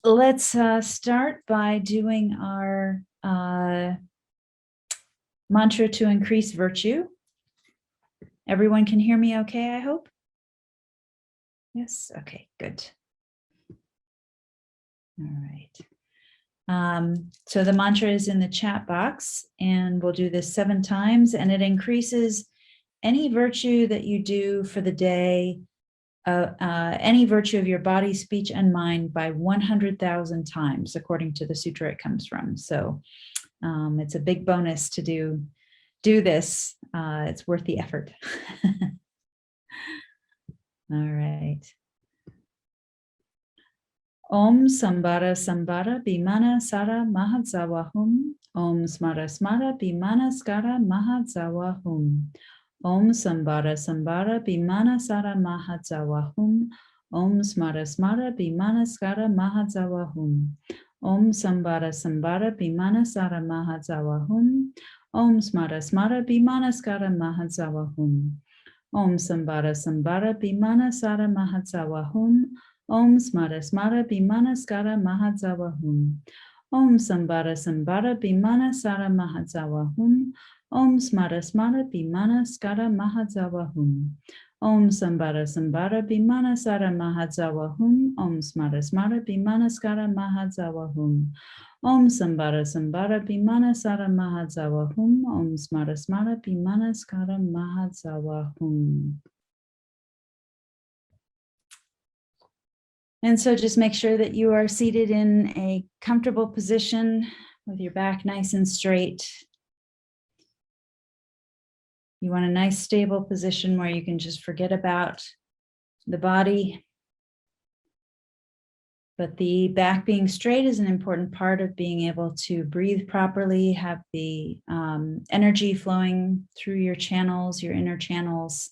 let's start by doing our mantra to increase virtue. Everyone can hear me okay, I hope? Yes, okay, good. All right. So the mantra is in the chat box, and we'll do this 7 times, and it increases any virtue that you do for the day, any virtue of your body, speech, and mind by 100,000 times, according to the sutra it comes from. So it's a big bonus to do this. It's worth the effort. All right. Om SAMBHARA SAMBHARA BIMANA SARA MAHA DZAWA HUM. Om SMARA SMARA BIMANA SKARA MAHA DZAWA HUM. Om SAMBHARA SAMBHARA BIMANA SARA MAHA DZAWA HUM. Om SMARA SMARA BIMANA SKARA MAHA DZAWA HUM. Om SAMBHARA SAMBHARA BIMANA SARA MAHA DZAWA HUM. Om SMARA SMARA BIMANA SKARA MAHA DZAWA HUM. Om SAMBHARA SAMBHARA BIMANA SARA MAHA DZAWA HUM. Om SMARA SMARA BIMANA SKARA MAHA DZAWA HUM. Om SAMBHARA SAMBHARA BIMANA SARA MAHA DZAWA HUM. Om SMARA SMARA BIMANA SKARA MAHA DZAWA HUM. Om SAMBHARA SAMBHARA BIMANA SARA MAHA DZAWA HUM. Om SMARA SMARA BIMANA SKARA MAHA DZAWA HUM. Om SAMBHARA SAMBHARA BIMANA SARA MAHA DZAWA HUM. Om SMARA SMARA BIMANA SKARA MAHA DZAWA HUM. And so just make sure that you are seated in a comfortable position with your back nice and straight. You want a nice stable position where you can just forget about the body. But the back being straight is an important part of being able to breathe properly, have the energy flowing through your channels, your inner channels.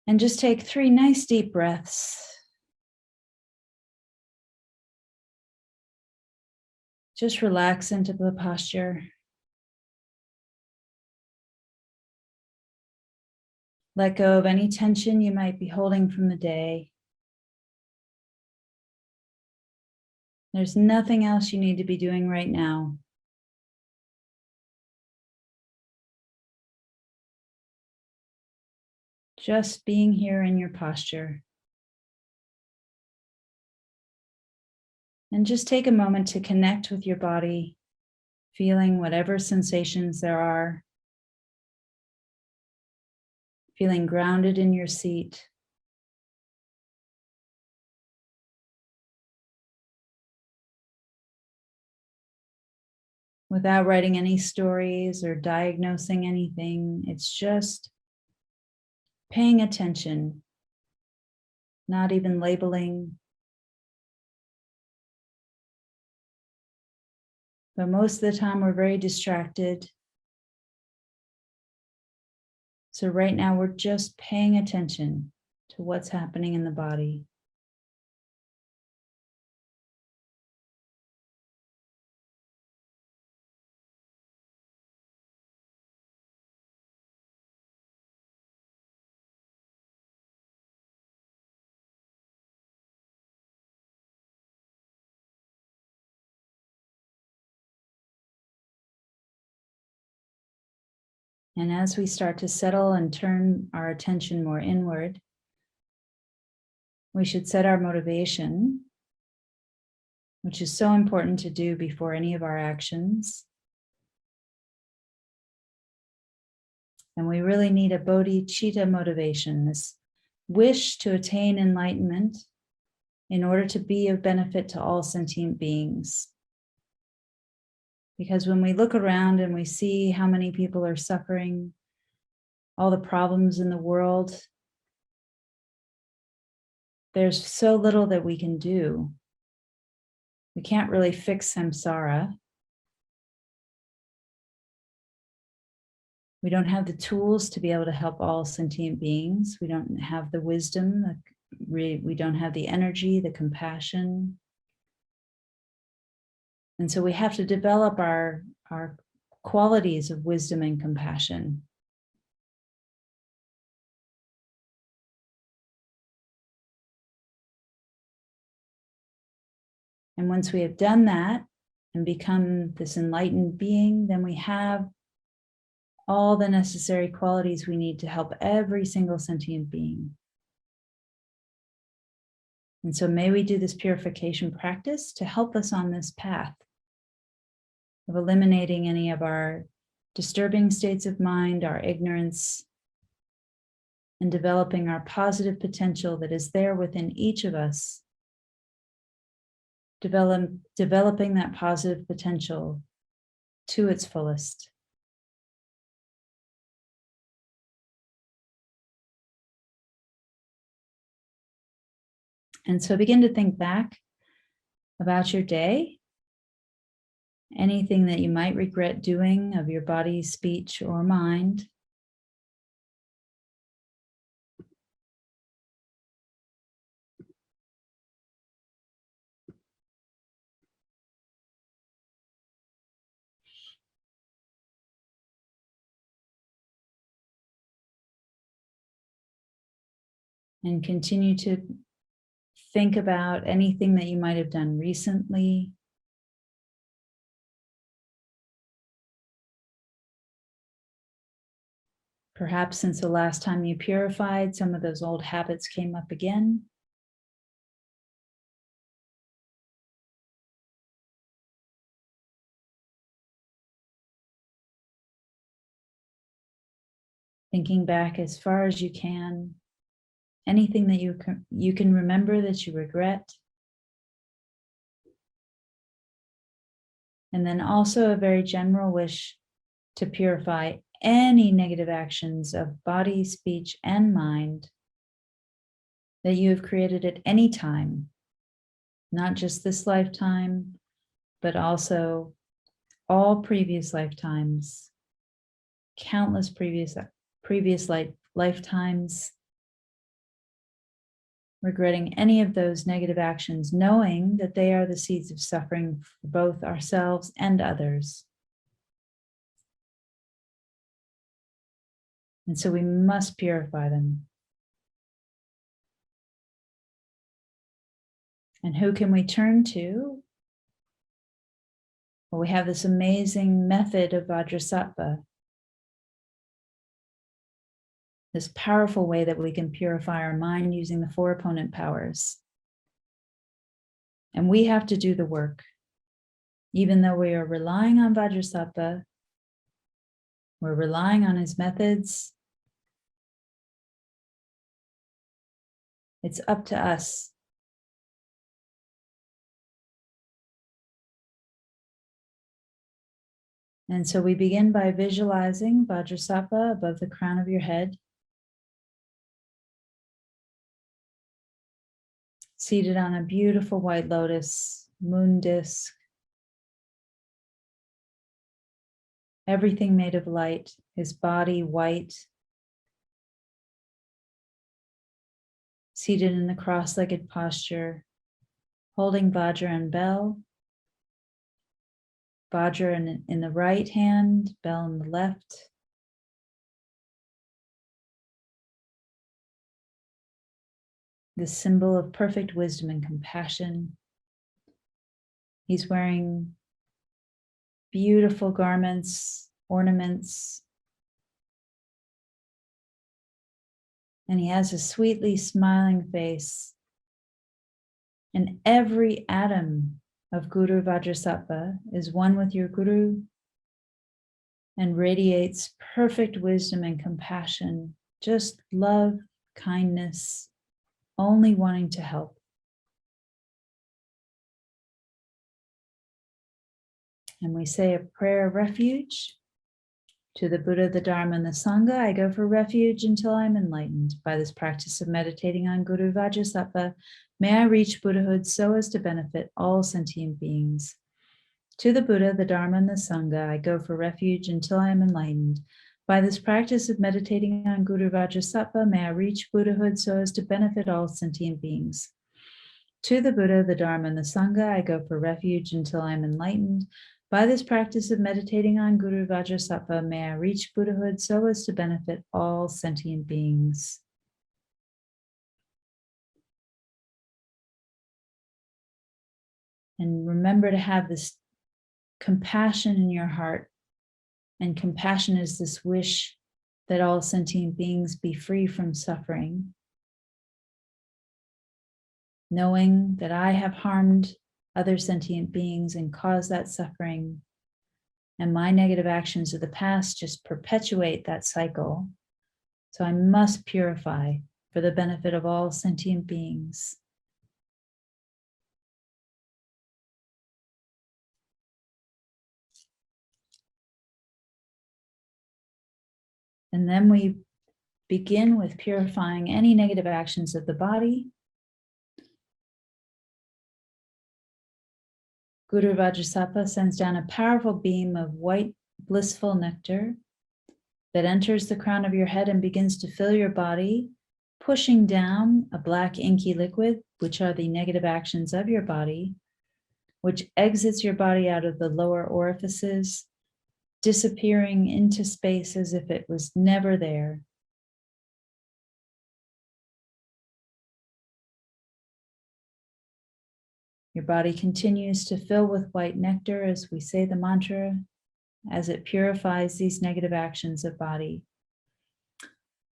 And just take 3 nice deep breaths. Just relax into the posture. Let go of any tension you might be holding from the day. There's nothing else you need to be doing right now. Just being here in your posture. And just take a moment to connect with your body, feeling whatever sensations there are. Feeling grounded in your seat. Without writing any stories or diagnosing anything, it's just paying attention, not even labeling. But most of the time we're very distracted. So right now we're just paying attention to what's happening in the body. And as we start to settle and turn our attention more inward, we should set our motivation, which is so important to do before any of our actions. And we really need a bodhicitta motivation, this wish to attain enlightenment in order to be of benefit to all sentient beings. Because when we look around and we see how many people are suffering, all the problems in the world, there's so little that we can do. We can't really fix samsara. We don't have the tools to be able to help all sentient beings. We don't have the wisdom, we don't have the energy, the compassion. And so we have to develop our qualities of wisdom and compassion. And once we have done that and become this enlightened being, then we have all the necessary qualities we need to help every single sentient being. And so may we do this purification practice to help us on this path of eliminating any of our disturbing states of mind, our ignorance, and developing our positive potential that is there within each of us. Developing that positive potential to its fullest. And so begin to think back about your day, anything that you might regret doing of your body, speech, or mind. And continue to think about anything that you might have done recently. Perhaps since the last time you purified, some of those old habits came up again. Thinking back as far as you can, anything that you can remember that you regret. And then also a very general wish to purify any negative actions of body, speech, and mind that you have created at any time, not just this lifetime, but also all previous lifetimes, countless previous lifetimes, regretting any of those negative actions, knowing that they are the seeds of suffering for both ourselves and others. And so we must purify them. And who can we turn to? Well, we have this amazing method of Vajrasattva, this powerful way that we can purify our mind using the 4 opponent powers. And we have to do the work. Even though we are relying on Vajrasattva, we're relying on his methods, it's up to us. And so we begin by visualizing Vajrasattva above the crown of your head, seated on a beautiful white lotus, moon disk, everything made of light, his body white, seated in the cross-legged posture, holding Vajra and bell, Vajra in the right hand, bell in the left. The symbol of perfect wisdom and compassion. He's wearing beautiful garments, ornaments, and he has a sweetly smiling face. And every atom of Guru Vajrasattva is one with your Guru and radiates perfect wisdom and compassion, just love, kindness, only wanting to help. And we say a prayer of refuge. To the Buddha, the Dharma, and the Sangha, I go for refuge until I'm enlightened. By this practice of meditating on Guru Vajrasattva, may I reach Buddhahood so as to benefit all sentient beings. To the Buddha, the Dharma, and the Sangha, I go for refuge until I am enlightened. By this practice of meditating on Guru Vajrasattva, may I reach Buddhahood so as to benefit all sentient beings. To the Buddha, the Dharma, and the Sangha, I go for refuge until I am enlightened. By this practice of meditating on Guru Vajrasattva, may I reach Buddhahood so as to benefit all sentient beings. And remember to have this compassion in your heart. And compassion is this wish that all sentient beings be free from suffering. Knowing that I have harmed other sentient beings and caused that suffering, and my negative actions of the past just perpetuate that cycle. So I must purify for the benefit of all sentient beings. And then we begin with purifying any negative actions of the body. Guru Vajrasattva sends down a powerful beam of white, blissful nectar that enters the crown of your head and begins to fill your body, pushing down a black inky liquid, which are the negative actions of your body, which exits your body out of the lower orifices, disappearing into space as if it was never there. Your body continues to fill with white nectar as we say the mantra, as it purifies these negative actions of body.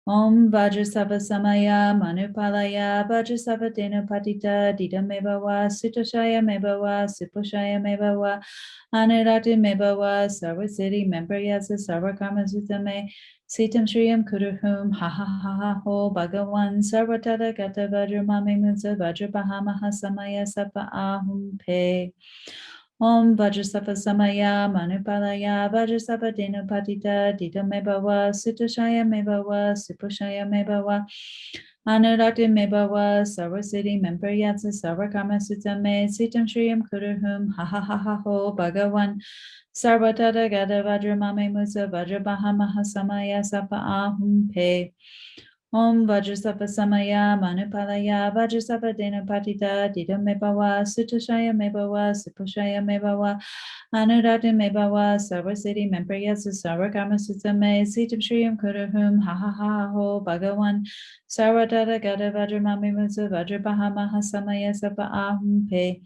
Om Vajrasattva Samaya Manupalaya Vajrasattva Denupatita Didameva Sutashaya Mebawa Suposhaya Mebawa Anirati Mebawa Sarvasiddhi Memprayasa Sarvakarma Sutame Sitam Shriyam Kuruhum Ha Ha Ha Ha Ho Bhagavan Sarvatata Gata Vajramami Mutsa Vajrabahamaha Samaya Sapa Ahum Pe Om Vajrasattva Samaya Manupalaya Vajrasattva Denupatita Didameva Sutashaya Mebawa Suposhaya Mebawa Anurati Mebawa Sarvasiddhi Memprayatsa Sarvakarma Sutame Sitam Shriyam Kuruhum Ha Ha Ha Ha Ho Bhagavan Sarvatata Gata Vajramami Mutsa Vajrabahamaha Samaya Sapa Ahum Pe Om Vajrasattva Samaya Manupalaya Vajrasattva Denupatita Didameva Sutashaya Mebawa Suposhaya Mebawa Anurati Mebawa Sarvasiddhi Memprayatsa Sarvakarma Sutame Sitam Shriyam Kuruhum Ha Ha Ha Ho Bhagavan Sarvatata Gata Vajramami Mutsa Vajrabahamaha Samaya Sapa Ahum Pe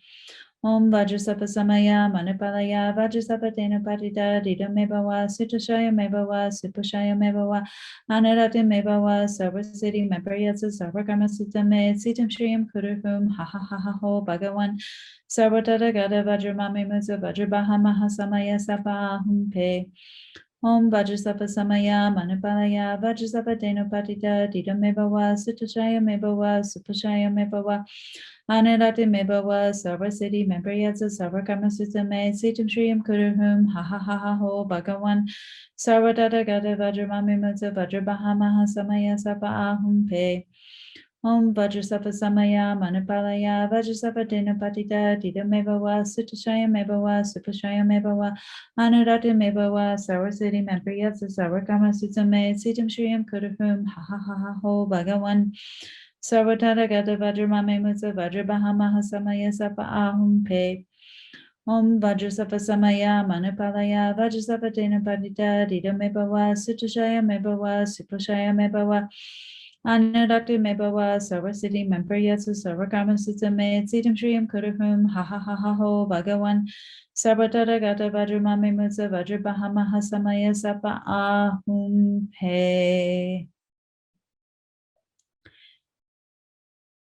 Om Vajrasattva Samaya Manupalaya Vajrasattva Denupatita Didameva Sutashaya Mebawa Suposhaya Mebawa Anurati Mebawa Sarvasiddhi Memprayatsa Sarvakarma Sutame Sitam Shriyam Kuruhum Ha Ha Ha Ha Ho Bhagavan Sarvatata Gata Vajramami Mutsa Vajrabahamaha Samaya Sapa Ahum Pe Om Vajrasattva Samaya Manupalaya Vajrasattva Denupatita Didameva Sutashaya Mebawa Suposhaya Mebawa Anurati Mebawa Sarvasiddhi Memprayatsa Sarvakarma Sutame Sitam Shriyam Kuruhum Ha Ha Ha Ha Ho Bhagavan Sarvatata Gata Vajramami Mutsa Vajrabahamaha Samaya Sapa Ahum Pe Om Vajrasattva Samaya Manupalaya Vajrasattva Denupatita Didameva Sutashaya Mebawa Suposhaya Mebawa Anurati Mebawa Sarvasiddhi Memprayatsa Sarvakarma Sutame Sitam Shriyam Kuruhum Ha Ha Ha Ha Ho Bhagavan Sarvatata Gata Vajramami Mutsa Vajrabahamaha Samaya Sapa Ahum Pe Om Vajrasattva Samaya Manupalaya Vajrasattva Denupatita Didameva Sutashaya Mebawa Suposhaya Mebawa Anurati Mebawa Sarvasiddhi Memprayatsa Sarvakarma Sutame Sitam Shriyam Kuruhum Ha Ha Ha Ha Ho Bhagavan Sarvatata Gata Vajramami Mutsa Vajrabahamaha Samaya Sapa Ahum Pe.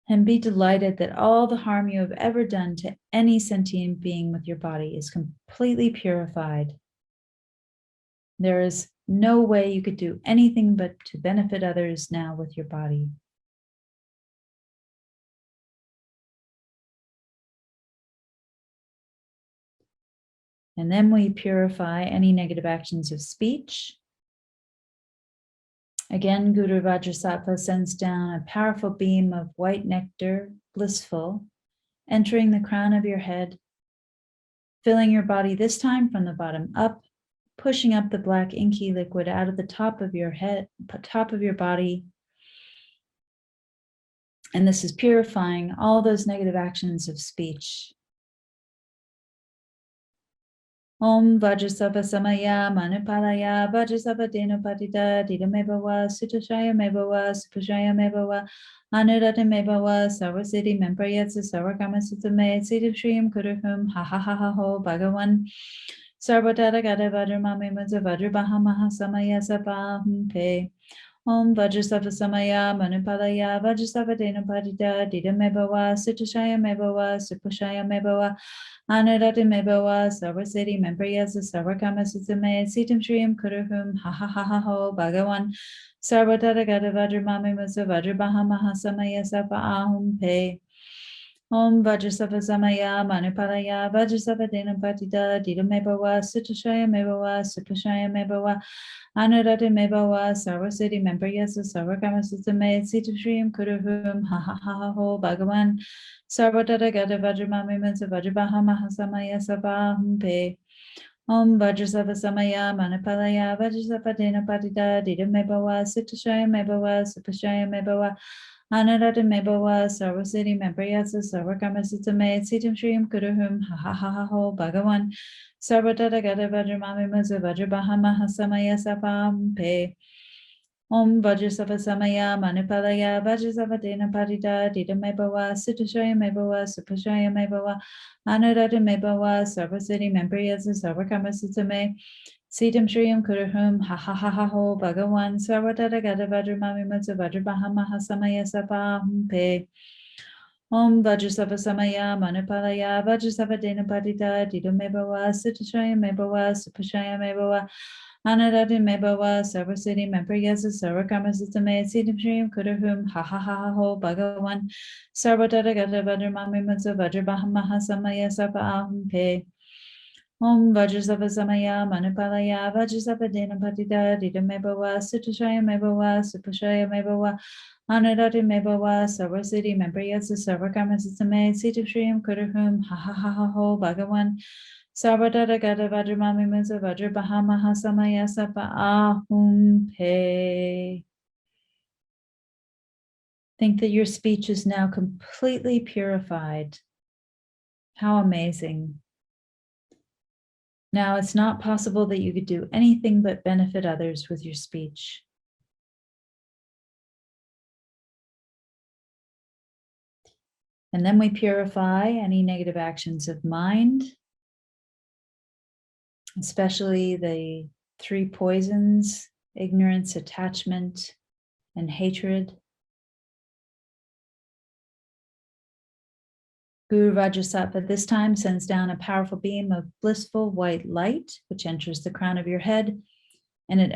And be delighted that all the harm you have ever done to any sentient being with your body is completely purified. There is no way you could do anything but to benefit others now with your body. And then we purify any negative actions of speech. Again, Guru Vajrasattva sends down a powerful beam of white nectar, blissful, entering the crown of your head, filling your body this time from the bottom up, pushing up the black inky liquid out of the top of your head, top of your body. And this is purifying all those negative actions of speech. Om Vajrasattva Samaya Manipalaya Vajrasattva Dena Patita Dida Mebawa Sutashaya Mebawa Supashaya Mebawa Anurata Mebawa Sarvasiddhi Memprayatsa Sarvakama Sutame Siddhi Shriyam Kuruhum Ha Ha Ha Ha Ho Bhagavan Sarvatara Gada Vajramami Mudza Vajrabaha Maha Samaya Sapahum Pe Om Vajrasattva Samaya Manipalaya Vajrasattva Dena Patita Dida Mebawa Sutashaya Mebawa Supashaya Mebawa Anurata Mebawa Sarvasiddhi Memprayatsa Sarvakama Sutame Siddhim Shriyam Kuruhum Ha Ha Ha Ha Ho Bhagavan Sarvatara Gada Vajramami Mudza Vajrabaha Maha Samaya Sapahum Pe Om Vajrasattva Samaya Manipalaya Vajrasattva Dena Patita Dida Mebawa Sutashaya Mebawa Supashaya Mebawa Anurata Mebawa Sarvasiddhi Memprayatsa Sarvakama Sutame Siddhim Shriyam Kuruhum Ha Ha Ha Ha Ho Bhagavan Sarvatara Gada Vajramami Mudza Vajrabaha Maha Samaya Sapahum Pe Om Vajrasattva Samaya Manipalaya Vajrasattva Dena Patita Dida Mebawa Sutashaya Mebawa Supashaya Mebawa Anurata Mebawa Sarvasiddhi Memprayatsa Sarvakama Sutame Siddhim Shriyam Kuruhum Ha Ha Ha Ha Ho Bhagavan Sarvatara Gada Vajramami Mudza Vajrabaha Maha Samaya Sapahum Pe Om Vajrasattva Samaya Manipalaya Vajrasattva Dena Patita Dida Mebawa Sutashaya Mebawa Supashaya Mebawa Anurata Mebawa Sarvasiddhi Memprayatsa Sarvakama Sutame Siddhim Shriyam Kuruhum Ha Ha Ha Ha Ho Bhagavan Sarvatara Gada Vajramami Mudza Vajrabaha Maha Samaya Sapahum Pe Om Vajrasattva Samaya Manipalaya Vajrasattva Dena Patita Dida Mebawa Sutashaya Mebawa Supashaya Mebawa Anurata Mebawa Sarvasiddhi Memprayatsa Sarvakama Sutame Siddhim Shriyam Kuruhum Ha Ha Ha Ha Ho Bhagavan Sarvatara Gada Vajramami Mudza Vajrabaha Maha Samaya Sapahum Pe Om Vajrasattva Samaya Manipalaya Vajrasattva Dena Patita Dida Mebawa Sutashaya Mebawa Supashaya Mebawa Anurata Mebawa Sarvasiddhi Memprayatsa Sarvakama Sutame Siddhim Shriyam Kuruhum Ha Ha Ha Ha Ho Bhagavan Sarvatara Gada Vajramami Mudza Vajrabaha Maha Samaya Sapahum Pe. Think that your speech is now completely purified. How amazing. Now, it's not possible that you could do anything but benefit others with your speech. And then we purify any negative actions of mind, especially the three poisons, ignorance, attachment, and hatred. Guru Vajrasattva this time sends down a powerful beam of blissful white light, which enters the crown of your head, and it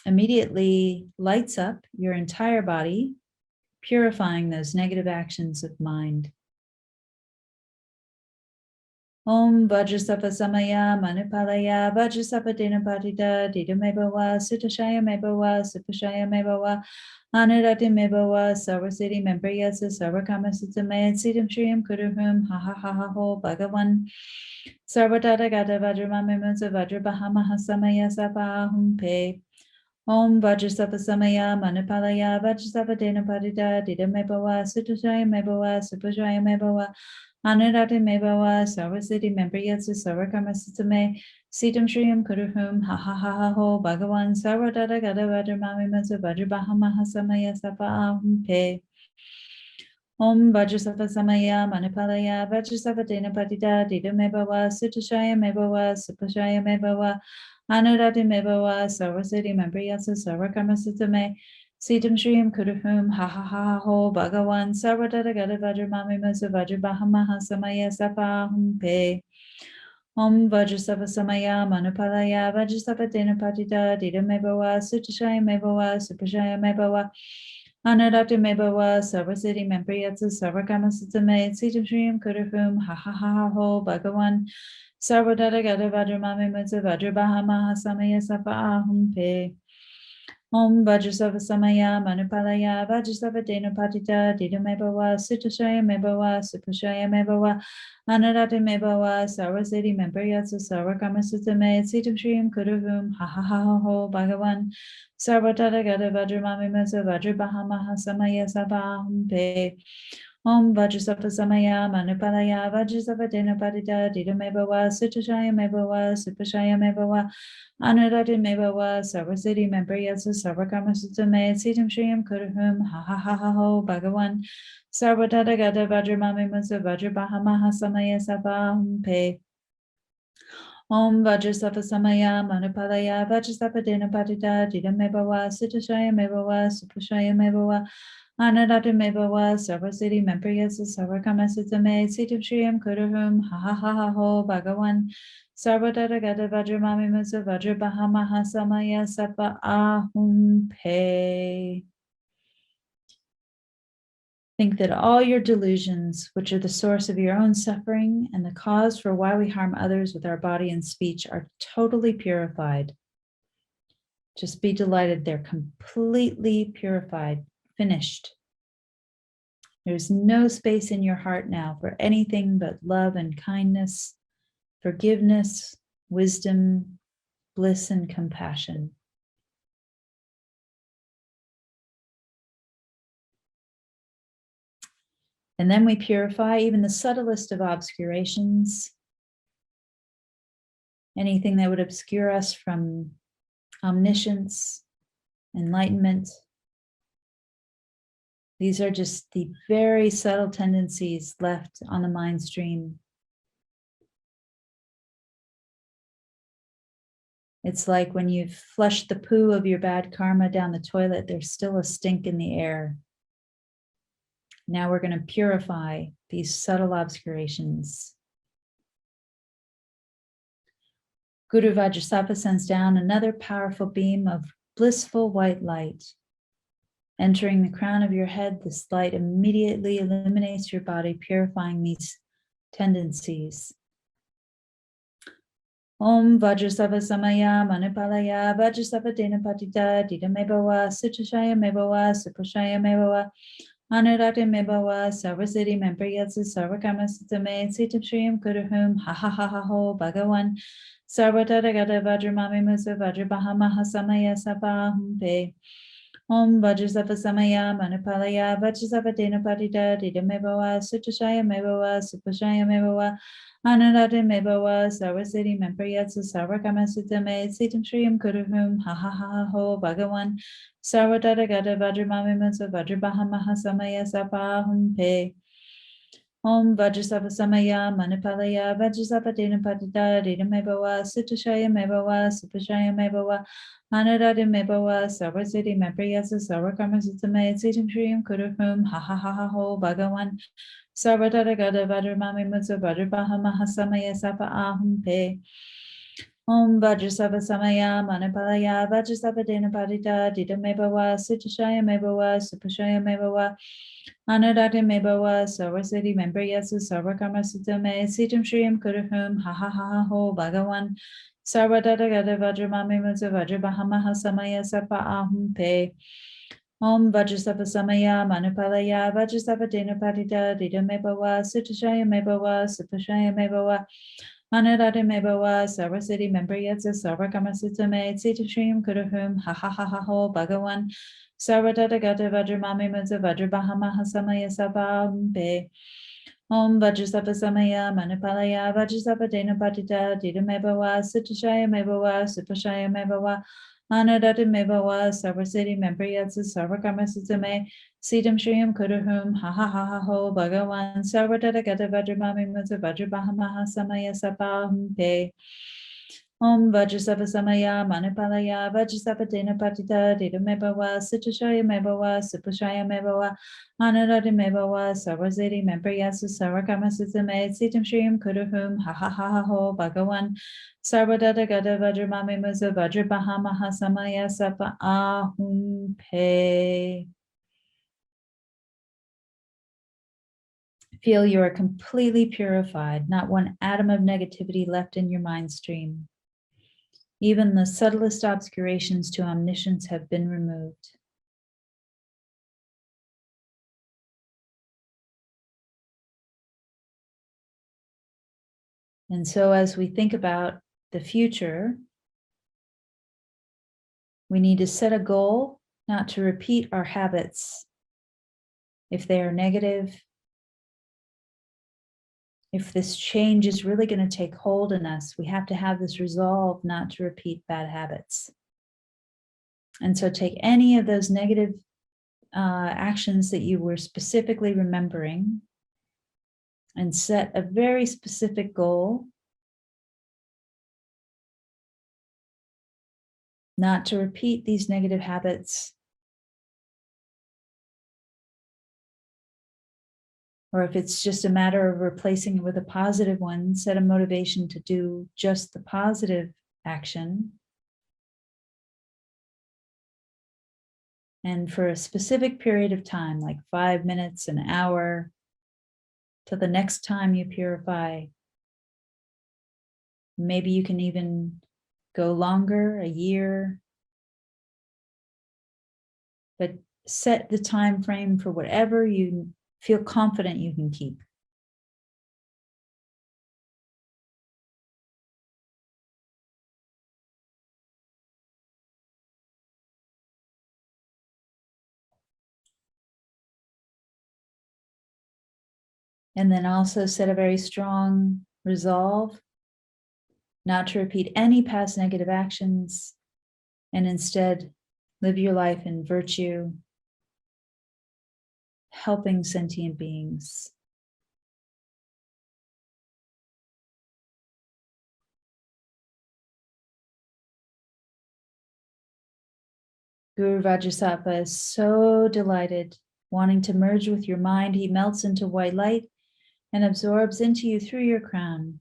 immediately lights up your entire body, purifying those negative actions of mind. Om Vajrasattva Samaya Manipalaya Vajrasattva Dena Patita Dida Mebawa Sutashaya Mebawa Supashaya Mebawa Anurata Mebawa Sarvasiddhi Memprayatsa Sarvakama Sutame Siddhim Shriyam Kuruhum Ha Ha Ha Ha Ho Bhagavan Sarvatara Gada Vajramami Mudza Vajrabaha Maha Samaya Sapahum Pe Om Vajrasattva Samaya Manipalaya Vajrasattva Dena Patita Dida Mebawa Sutashaya Mebawa Supashaya Mebawa Anurata Mebawa Sarvasiddhi Memprayatsa Sarvakama Sutame Siddhim Shriyam Kuruhum Ha Ha Ha Ha Ho Bhagavan Sarvatara Gada Vajramami Mudza Vajrabaha Maha Samaya Sapahum Pe Om Vajrasattva Samaya Manipalaya Vajrasattva Dena Patita Dida Mebawa Sutashaya Mebawa Supashaya Mebawa Anurata Mebawa Sarvasiddhi Memprayatsa Sarvakama Sutame Siddhim Shriyam Kuruhum Ha Ha Ha Ha Ho Bhagavan Sarvatara Gada Vajramami Mudza Vajrabaha Maha Samaya Sapahum Pe Om Vajrasattva Samaya Manipalaya Vajrasattva Dena Patita Dida Mebawa Sutashaya Mebawa Supashaya Mebawa Anurata Mebawa Sarvasiddhi Memprayatsa Sarvakama Sutame Siddhim Shriyam Kuruhum Ha Ha Ha Ha Ho Bhagavan Sarvatara Gada Vajramami Mudza Vajrabaha Maha Samaya Sapahum Pe Om Vajrasattva Samaya Manipalaya Vajrasattva Dena Patita Dida Mebawa Sutashaya Mebawa Supashaya Mebawa Anurata Mebawa Sarvasiddhi Memprayatsa Sarvakama Sutame Siddhim Shriyam Kuruhum Ha Ha Ha Ha Ho Bhagavan Sarvatara Gada Vajramami Mudza Vajrabaha Maha Samaya Sapahum Pe Om Vajrasattva Samaya Manupalaya Vajrasattva Dena Padita Dida Mebawa Sutashaya Mebawa Supashaya Mebawa Anurati Mebawa Sarvasiti Membriyasa Sarvakarma Sutame Sitam Shriyam Kuruhum Ha Ha Ha Ha Ho Bhagavan Sarvatata Gata Vajramami Musa Vajrabaha Maha Samaya Sabahum Pe Om Vajrasattva Samaya Manupalaya Vajrasattva Dena Padita Dida Mebawa Sutashaya Mebawa Supashaya Mebawa Anadata Mebawa Sarvasiti Mempriyasa Sarvakamasitame Sitam Shriyam Kuruhum Ha Ha Ha Ha Ho Bhagavan Sarvatata Gata Vajramami Musa Vajrabaha Maha Samaya Sapa Ahum Pe. Think that all your delusions, which are the source of your own suffering and the cause for why we harm others with our body and speech, are totally purified. Just be delighted they're completely purified, finished. There's no space in your heart now for anything but love and kindness, forgiveness, wisdom, bliss, and compassion. And then we purify even the subtlest of obscurations, anything that would obscure us from omniscience, enlightenment. These are just the very subtle tendencies left on the mind stream. It's like when you've flushed the poo of your bad karma down the toilet, there's still a stink in the air. Now we're going to purify these subtle obscurations. Guru Vajrasattva sends down another powerful beam of blissful white light. Entering the crown of your head, this light immediately illuminates your body, purifying these tendencies. Om Vajrasattva Samaya Manupalaya Vajrasattva Dena Patita Dida Mebawa Sutashaya Mebawa Supashaya Mebawa Anurati Mebawa Sarvasiti Mempriyatsa Sarvakarma Sutame Sitam Shriyam Kuruhum Ha Ha Ha Ha Ho Bhagavan Sarvatata Gata Vajramami Musa Vajrabaha Maha Samaya Sabahum Pe Om Vajrasattva Samaya Manupalaya Vajrasattva Dena Patita Dida Mebawa Sutashaya Mebawa Supashaya Mebawa Anurati Mebawa Sarvasiti Mempriyatsa Sarvakarma Sutame Sitam Shriyam Kuruhum Ha Ha Ha Ho Bhagavan Sarvatata Gata Vajramami Musa Vajrabaha Maha Samaya Sabahum Pe Om Vajrasattva Samaya Manupalaya Vajrasattva Dena Patita Dida Mebawa Sutashaya Mebawa Supashaya Mebawa Anurati Mebawa Sarvasiti Mempriyatsa Sarvakarma Sutame Sitam Shriyam Kuruhum Ha Ha Ha Ha Ho Bhagavan Sarvatata Gata Vajramami Musa Vajrabaha Maha Samaya Sabahum Pe Om Vajrasattva Samaya Manupalaya Vajrasattva Dena Patita Dida Mebawa Sutashaya Mebawa Supashaya Mebawa Anurati Mebawa Sarvasiti Mempriyatsa Sarvakarma Sutame Sitam Shriyam Kuruhum Ha Ha Ha Ha Ho Bhagavan Sarvatata Gata Vajramami Musa Vajrabaha Maha Samaya Sabahum Pe Om Vajrasattva Samaya Manupalaya Vajrasattva Dena Patita Dida Mebawa Sutashaya Mebawa Supashaya Mebawa Anurati Mebawa Sarvasiti Mempriyatsa Sarvakarma Sutame Sitam Shriyam Kuruhum Ha Ha Ha Ha Ho Bhagavan Sarvatata Gata Vajramami Musa Vajrabaha Maha Samaya Sabahum Pe Om Vajrasattva Samaya Manupalaya Vajrasattva Dena Patita Dida Mebawa Sutashaya Mebawa Supashaya Mebawa Anurati Mebawa Sarvasiti Mempriyatsa Sarvakarma Sutame Sitam Shriyam Kuruhum Ha Ha Ha Ha Ho Bhagavan Sarvatata Gata Vajramami Musa Vajrabaha Maha Samaya Sabahum Pe Om Vajrasattva Samaya Manupalaya Vajrasattva Dena Patita Dida Mebawa Sutashaya Mebawa Supashaya Mebawa Anurati Mebawa Sarvasiti Mempriyatsa Sarvakarma Sutame Sitam Shriyam Kuruhum Ha Ha Ha Ha Ho Bhagavan Sarvatata Gata Vajramami Musa Vajrabaha Maha Samaya Sabahum Pe. Feel you are completely purified, not one atom of negativity left in your mind stream. Even the subtlest obscurations to omniscience have been removed. And so as we think about the future, we need to set a goal not to repeat our habits if they are negative, if this change is really going to take hold in us, we have to have this resolve not to repeat bad habits. And so take any of those negative actions that you were specifically remembering and set a very specific goal not to repeat these negative habits. Or if it's just a matter of replacing it with a positive one, set a motivation to do just the positive action. And for a specific period of time, like 5 minutes, an hour, till the next time you purify. Maybe you can even go longer, a year. But set the time frame for whatever you feel confident you can keep. And then also set a very strong resolve not to repeat any past negative actions, and instead live your life in virtue, helping sentient beings. Guru Vajrasattva is so delighted, wanting to merge with your mind. He melts into white light and absorbs into you through your crown.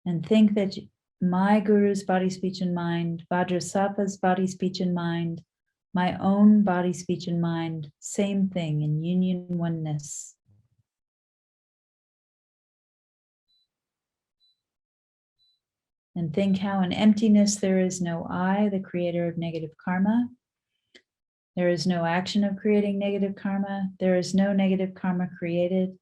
And think that my Guru's body, speech, and mind, Vajrasattva's body, speech, and mind, my own body, speech, and mind, same thing in union, oneness. And think how in emptiness there is no I, the creator of negative karma. There is no action of creating negative karma. There is no negative karma created.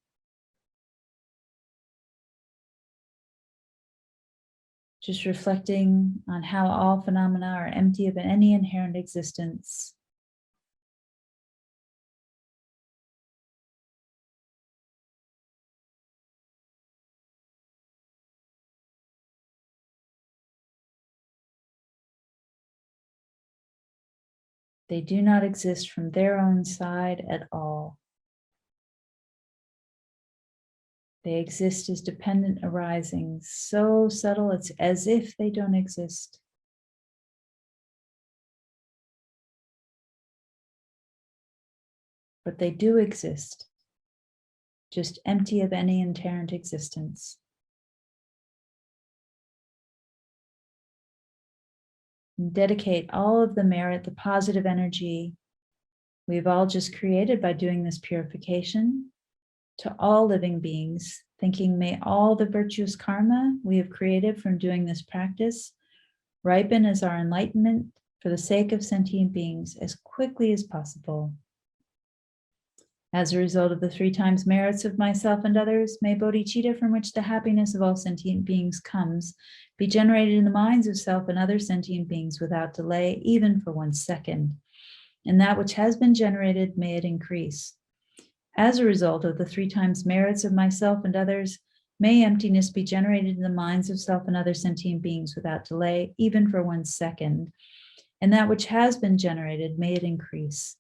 Just reflecting on how all phenomena are empty of any inherent existence. They do not exist from their own side at all. They exist as dependent arisings, so subtle it's as if they don't exist. But they do exist, just empty of any inherent existence. And dedicate all of the merit, the positive energy we've all just created by doing this purification to all living beings, thinking may all the virtuous karma we have created from doing this practice ripen as our enlightenment for the sake of sentient beings as quickly as possible. As a result of the 3 times merits of myself and others, may bodhicitta, from which the happiness of all sentient beings comes, be generated in the minds of self and other sentient beings without delay, even for 1 second. And that which has been generated, may it increase. As a result of the 3 times merits of myself and others, may emptiness be generated in the minds of self and other sentient beings without delay, even for 1 second. And that which has been generated, may it increase.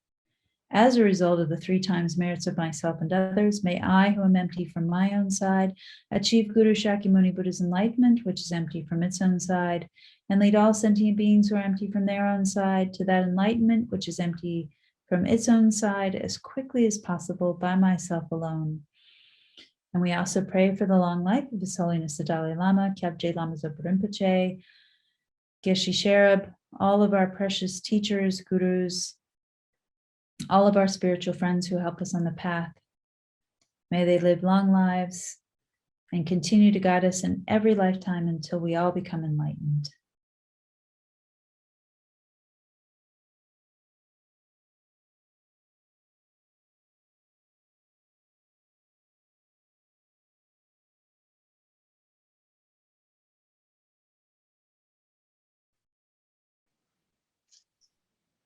As a result of the 3 times merits of myself and others, may I, who am empty from my own side, achieve Guru Shakyamuni Buddha's enlightenment, which is empty from its own side, and lead all sentient beings who are empty from their own side to that enlightenment, which is empty from its own side, as quickly as possible by myself alone. And we also pray for the long life of His Holiness the Dalai Lama, Kyabje Lama Zopa Rinpoche, Geshe Sherab, all of our precious teachers, gurus, all of our spiritual friends who help us on the path. May they live long lives and continue to guide us in every lifetime until we all become enlightened.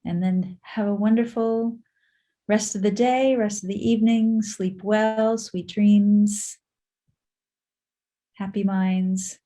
And then have a wonderful rest of the day, rest of the evening. Sleep well, sweet dreams, happy minds.